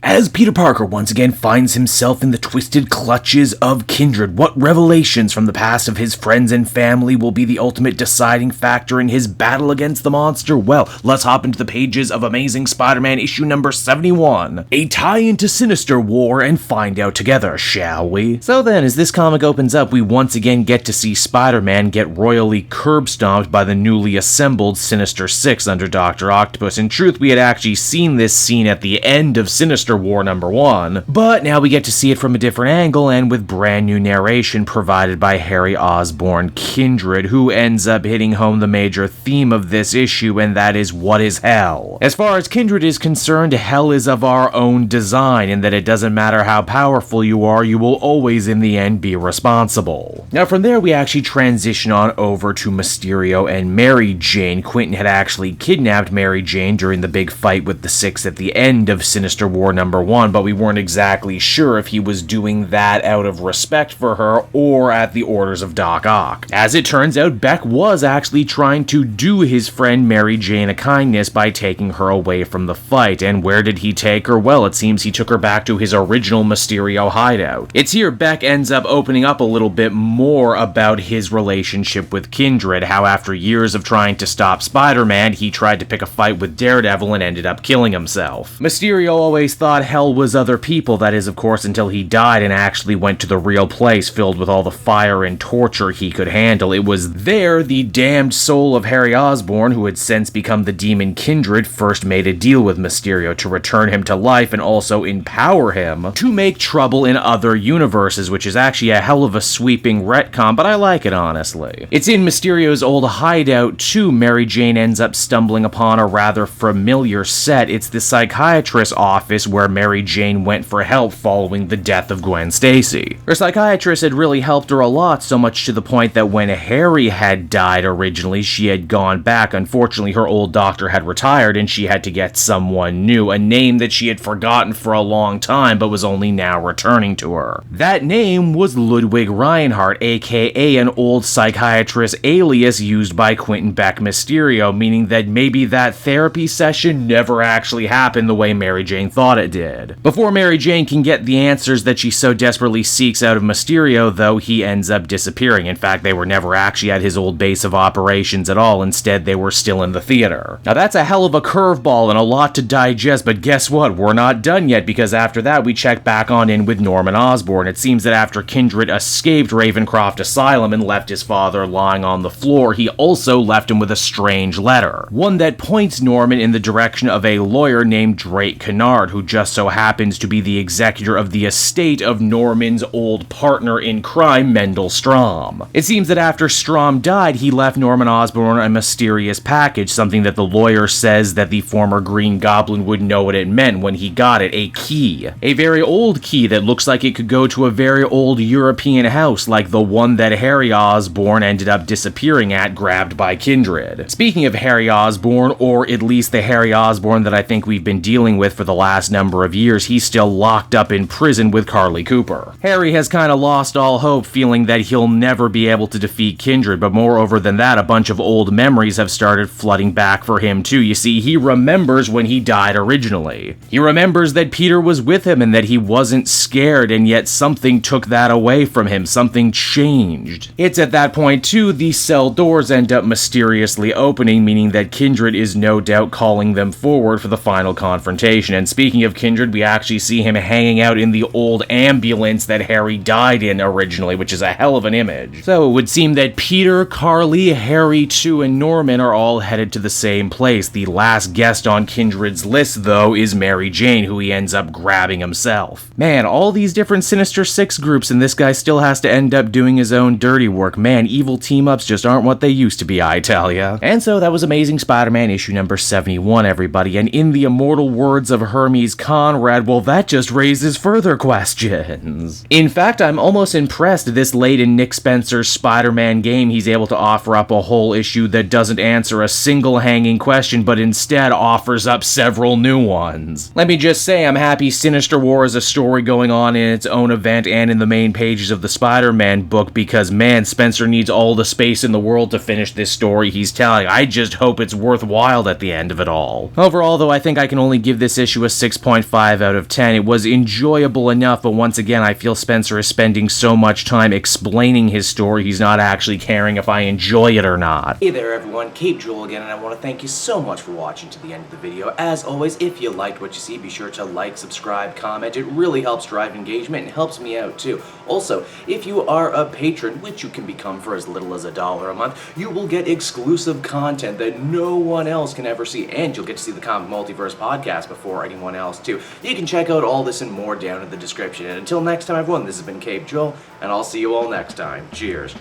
As Peter Parker once again finds himself in the twisted clutches of Kindred, what revelations from the past of his friends and family will be the ultimate deciding factor in his battle against the monster? Well, let's hop into the pages of Amazing Spider-Man issue number 71, a tie into Sinister War, and find out together, shall we? So then, as this comic opens up, we once again get to see Spider-Man get royally curb-stomped by the newly assembled Sinister Six under Dr. Octopus. In truth, we had actually seen this scene at the end of Sinister War number 1, but now we get to see it from a different angle and with brand new narration provided by Harry Osborn Kindred, who ends up hitting home the major theme of this issue, and that is, what is hell? As far as Kindred is concerned, hell is of our own design, in that it doesn't matter how powerful you are, you will always in the end be responsible. Now from there we actually transition on over to Mysterio and Mary Jane. Quentin had actually kidnapped Mary Jane during the big fight with the Six at the end of Sinister War number 1, but we weren't exactly sure if he was doing that out of respect for her or at the orders of Doc Ock. As it turns out, Beck was actually trying to do his friend Mary Jane a kindness by taking her away from the fight, and where did he take her? Well, it seems he took her back to his original Mysterio hideout. It's here Beck ends up opening up a little bit more about his relationship with Kindred, how after years of trying to stop Spider-Man, he tried to pick a fight with Daredevil and ended up killing himself. Mysterio always thought hell was other people, that is of course until he died and actually went to the real place filled with all the fire and torture he could handle. It was there the damned soul of Harry Osborn, who had since become the demon Kindred, first made a deal with Mysterio to return him to life and also empower him to make trouble in other universes, which is actually a hell of a sweeping retcon, but I like it honestly. It's in Mysterio's old hideout too. Mary Jane ends up stumbling upon a rather familiar set. It's the psychiatrist's office where Mary Jane went for help following the death of Gwen Stacy. Her psychiatrist had really helped her a lot, so much to the point that when Harry had died originally, she had gone back. Unfortunately, her old doctor had retired and she had to get someone new, a name that she had forgotten for a long time but was only now returning to her. That name was Ludwig Reinhardt, aka an old psychiatrist alias used by Quentin Beck Mysterio, meaning that maybe that therapy session never actually happened the way Mary Jane thought it did. Before Mary Jane can get the answers that she so desperately seeks out of Mysterio, though, he ends up disappearing. In fact, they were never actually at his old base of operations at all. Instead, they were still in the theater. Now that's a hell of a curveball and a lot to digest, but guess what? We're not done yet, because after that we check back on in with Norman Osborn. It seems that after Kindred escaped Ravencroft Asylum and left his father lying on the floor, he also left him with a strange letter. One that points Norman in the direction of a lawyer named Drake Kennard, who just so happens to be the executor of the estate of Norman's old partner in crime, Mendel Stromm. It seems that after Stromm died, he left Norman Osborn a mysterious package, something that the lawyer says that the former Green Goblin would know what it meant when he got it, a key. A very old key that looks like it could go to a very old European house, like the one that Harry Osborn ended up disappearing at, grabbed by Kindred. Speaking of Harry Osborn, or at least the Harry Osborn that I think we've been dealing with for the last number of years, he's still locked up in prison with Carly Cooper. Harry has kind of lost all hope, feeling that he'll never be able to defeat Kindred, but moreover than that, a bunch of old memories have started flooding back for him too. You see, he remembers when he died originally. He remembers that Peter was with him and that he wasn't scared, and yet something took that away from him. Something changed. It's at that point too, the cell doors end up mysteriously opening, meaning that Kindred is no doubt calling them forward for the final confrontation. And speaking of Kindred, we actually see him hanging out in the old ambulance that Harry died in originally, which is a hell of an image. So it would seem that Peter, Carly, Harry too, and Norman are all headed to the same place. The last guest on Kindred's list, though, is Mary Jane, who he ends up grabbing himself. Man, all these different Sinister Six groups, and this guy still has to end up doing his own dirty work. Man, evil team-ups just aren't what they used to be, I tell ya. And so that was Amazing Spider-Man issue number 71, everybody, and in the immortal words of Hermes Conrad, well, that just raises further questions. In fact, I'm almost impressed this late in Nick Spencer's Spider-Man game, he's able to offer up a whole issue that doesn't answer a single hanging question, but instead offers up several new ones. Let me just say, I'm happy Sinister War is a story going on in its own event and in the main pages of the Spider-Man book, because man, Spencer needs all the space in the world to finish this story he's telling. I just hope it's worthwhile at the end of it all. Overall, though, I think I can only give this issue a 6.5 6.5 out of 10. It was enjoyable enough, but once again, I feel Spencer is spending so much time explaining his story, he's not actually caring if I enjoy it or not. Hey there everyone, Cape Joel again, and I want to thank you so much for watching to the end of the video. As always, if you liked what you see, be sure to like, subscribe, comment. It really helps drive engagement and helps me out too. Also, if you are a patron, which you can become for as little as $1 a month, you will get exclusive content that no one else can ever see, and you'll get to see the Comic Multiverse podcast before anyone else too. You can check out all this and more down in the description. And until next time everyone, this has been Cape Joel, and I'll see you all next time. Cheers.